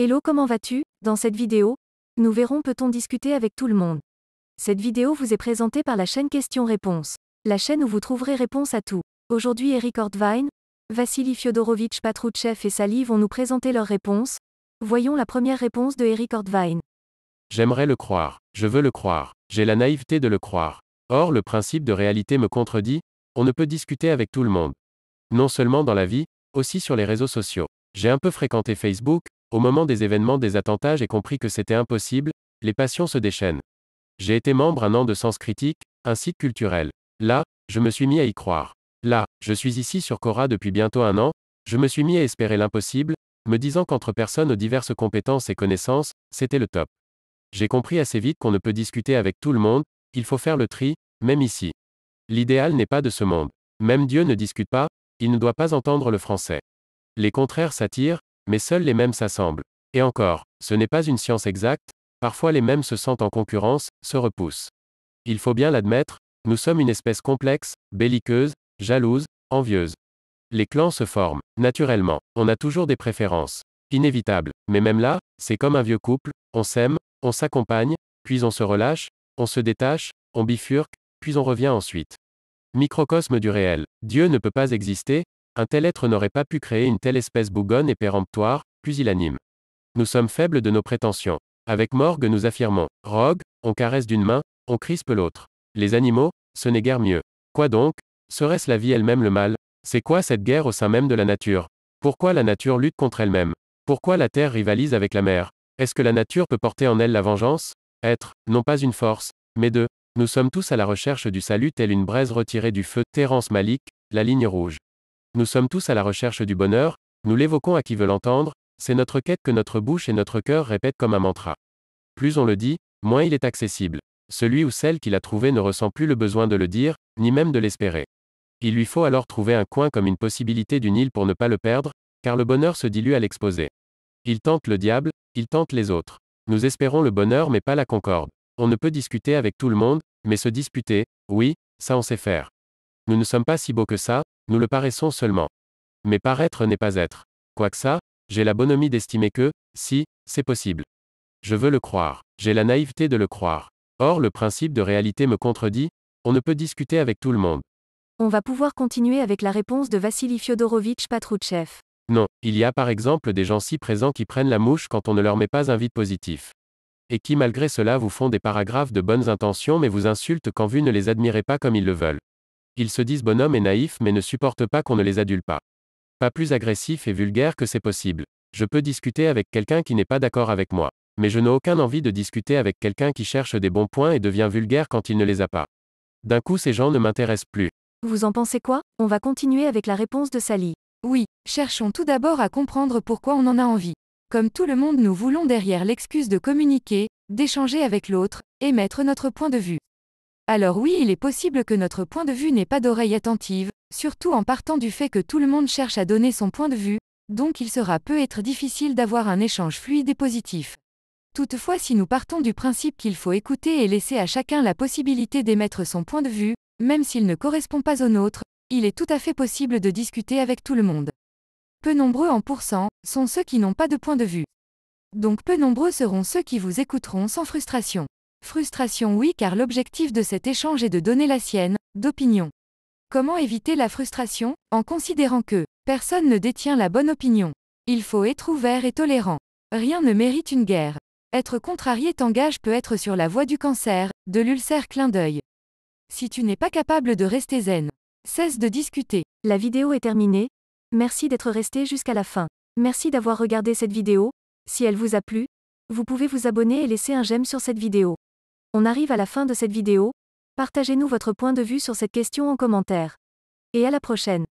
Hello, comment vas-tu? Dans cette vidéo, nous verrons peut-on discuter avec tout le monde. Cette vidéo vous est présentée par la chaîne Questions-Réponses. La chaîne où vous trouverez réponse à tout. Aujourd'hui Eric Ortvine, Vassili Fyodorovitch Patrouchev et Sally vont nous présenter leurs réponses. Voyons la première réponse de Eric Ortvine. J'aimerais le croire. Je veux le croire. J'ai la naïveté de le croire. Or, le principe de réalité me contredit, on ne peut discuter avec tout le monde. Non seulement dans la vie, aussi sur les réseaux sociaux. J'ai un peu fréquenté Facebook, au moment des événements des attentats j'ai compris que c'était impossible, les passions se déchaînent. J'ai été membre un an de Sens Critique, un site culturel. Là, je me suis mis à y croire. Là, je suis ici sur Quora depuis bientôt un an, je me suis mis à espérer l'impossible, me disant qu'entre personnes aux diverses compétences et connaissances, c'était le top. J'ai compris assez vite qu'on ne peut discuter avec tout le monde, il faut faire le tri, même ici. L'idéal n'est pas de ce monde. Même Dieu ne discute pas, il ne doit pas entendre le français. Les contraires s'attirent, mais seuls les mêmes s'assemblent. Et encore, ce n'est pas une science exacte, parfois les mêmes se sentent en concurrence, se repoussent. Il faut bien l'admettre, nous sommes une espèce complexe, belliqueuse, jalouse, envieuse. Les clans se forment, naturellement, on a toujours des préférences. Inévitable, mais même là, c'est comme un vieux couple, on s'aime, on s'accompagne, puis on se relâche, on se détache, on bifurque, puis on revient ensuite. Microcosme du réel. Dieu ne peut pas exister, un tel être n'aurait pas pu créer une telle espèce bougonne et péremptoire, pusillanime. Nous sommes faibles de nos prétentions. Avec Morgue nous affirmons, Rogue, on caresse d'une main, on crispe l'autre. Les animaux, ce n'est guère mieux. Quoi donc? Serait-ce la vie elle-même le mal? C'est quoi cette guerre au sein même de la nature? Pourquoi la nature lutte contre elle-même? Pourquoi la terre rivalise avec la mer? Est-ce que la nature peut porter en elle la vengeance? Être, non pas une force, mais deux. Nous sommes tous à la recherche du salut telle une braise retirée du feu. Terence Malik, la ligne rouge. Nous sommes tous à la recherche du bonheur, nous l'évoquons à qui veut l'entendre, c'est notre quête que notre bouche et notre cœur répètent comme un mantra. Plus on le dit, moins il est accessible. Celui ou celle qui l'a trouvé ne ressent plus le besoin de le dire, ni même de l'espérer. Il lui faut alors trouver un coin comme une possibilité d'une île pour ne pas le perdre, car le bonheur se dilue à l'exposé. Il tente le diable, il tente les autres. Nous espérons le bonheur mais pas la concorde. On ne peut discuter avec tout le monde, mais se disputer, oui, ça on sait faire. Nous ne sommes pas si beaux que ça, nous le paraissons seulement. Mais paraître n'est pas être. Quoique ça, j'ai la bonhomie d'estimer que, si, c'est possible. Je veux le croire. J'ai la naïveté de le croire. Or, le principe de réalité me contredit, on ne peut discuter avec tout le monde. On va pouvoir continuer avec la réponse de Vassili Fyodorovitch Patrouchev. Non, il y a par exemple des gens si présents qui prennent la mouche quand on ne leur met pas un vide positif. Et qui malgré cela vous font des paragraphes de bonnes intentions mais vous insultent quand vous ne les admirez pas comme ils le veulent. Ils se disent bonhommes et naïfs mais ne supportent pas qu'on ne les adule pas. Pas plus agressif et vulgaire que c'est possible. Je peux discuter avec quelqu'un qui n'est pas d'accord avec moi. Mais je n'ai aucune envie de discuter avec quelqu'un qui cherche des bons points et devient vulgaire quand il ne les a pas. D'un coup ces gens ne m'intéressent plus. Vous en pensez quoi? On va continuer avec la réponse de Sally. Oui, cherchons tout d'abord à comprendre pourquoi on en a envie. Comme tout le monde nous voulons derrière l'excuse de communiquer, d'échanger avec l'autre, émettre notre point de vue. Alors oui, il est possible que notre point de vue n'ait pas d'oreille attentive, surtout en partant du fait que tout le monde cherche à donner son point de vue, donc il sera peut-être difficile d'avoir un échange fluide et positif. Toutefois, si nous partons du principe qu'il faut écouter et laisser à chacun la possibilité d'émettre son point de vue, même s'il ne correspond pas au nôtre, il est tout à fait possible de discuter avec tout le monde. Peu nombreux en pourcent sont ceux qui n'ont pas de point de vue. Donc peu nombreux seront ceux qui vous écouteront sans frustration. Frustration oui, car l'objectif de cet échange est de donner la sienne, d'opinion. Comment éviter la frustration? En considérant que personne ne détient la bonne opinion. Il faut être ouvert et tolérant. Rien ne mérite une guerre. Être contrarié t'engage peut être sur la voie du cancer, de l'ulcère clin d'œil. Si tu n'es pas capable de rester zen, cesse de discuter. La vidéo est terminée. Merci d'être resté jusqu'à la fin. Merci d'avoir regardé cette vidéo. Si elle vous a plu, vous pouvez vous abonner et laisser un j'aime sur cette vidéo. On arrive à la fin de cette vidéo. Partagez-nous votre point de vue sur cette question en commentaire. Et à la prochaine.